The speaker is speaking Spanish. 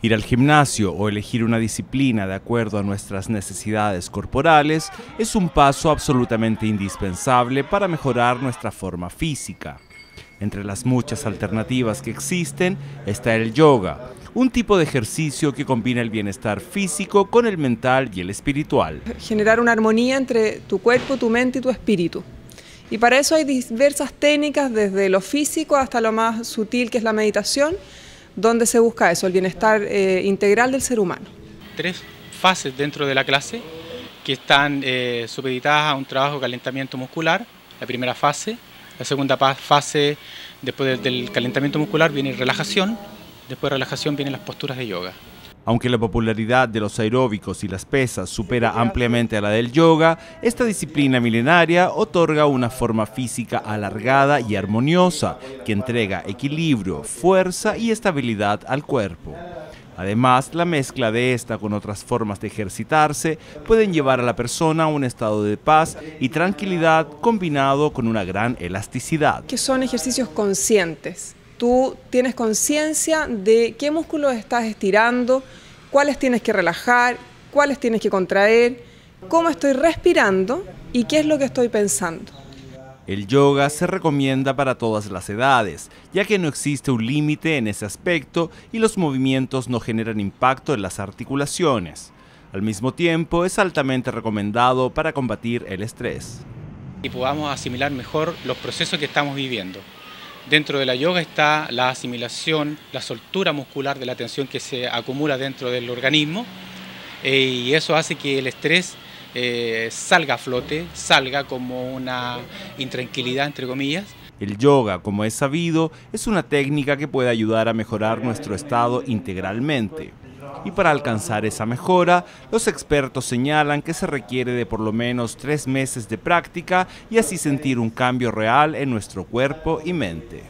Ir al gimnasio o elegir una disciplina de acuerdo a nuestras necesidades corporales es un paso absolutamente indispensable para mejorar nuestra forma física. Entre las muchas alternativas que existen está el yoga, un tipo de ejercicio que combina el bienestar físico con el mental y el espiritual. Generar una armonía entre tu cuerpo, tu mente y tu espíritu. Y para eso hay diversas técnicas, desde lo físico hasta lo más sutil, que es la meditación, donde se busca eso, el bienestar integral del ser humano. 3 fases dentro de la clase que están supeditadas a un trabajo de calentamiento muscular. La primera fase, la segunda fase, después del calentamiento muscular viene relajación, después de relajación vienen las posturas de yoga. Aunque la popularidad de los aeróbicos y las pesas supera ampliamente a la del yoga, esta disciplina milenaria otorga una forma física alargada y armoniosa que entrega equilibrio, fuerza y estabilidad al cuerpo. Además, la mezcla de esta con otras formas de ejercitarse pueden llevar a la persona a un estado de paz y tranquilidad combinado con una gran elasticidad. Que son ejercicios conscientes. Tú tienes conciencia de qué músculos estás estirando, cuáles tienes que relajar, cuáles tienes que contraer, cómo estoy respirando y qué es lo que estoy pensando. El yoga se recomienda para todas las edades, ya que no existe un límite en ese aspecto y los movimientos no generan impacto en las articulaciones. Al mismo tiempo, es altamente recomendado para combatir el estrés. Y podamos asimilar mejor los procesos que estamos viviendo. Dentro de la yoga está la asimilación, la soltura muscular de la tensión que se acumula dentro del organismo y eso hace que el estrés salga a flote, salga como una intranquilidad, entre comillas. El yoga, como es sabido, es una técnica que puede ayudar a mejorar nuestro estado integralmente. Y para alcanzar esa mejora, los expertos señalan que se requiere de por lo menos 3 meses de práctica y así sentir un cambio real en nuestro cuerpo y mente.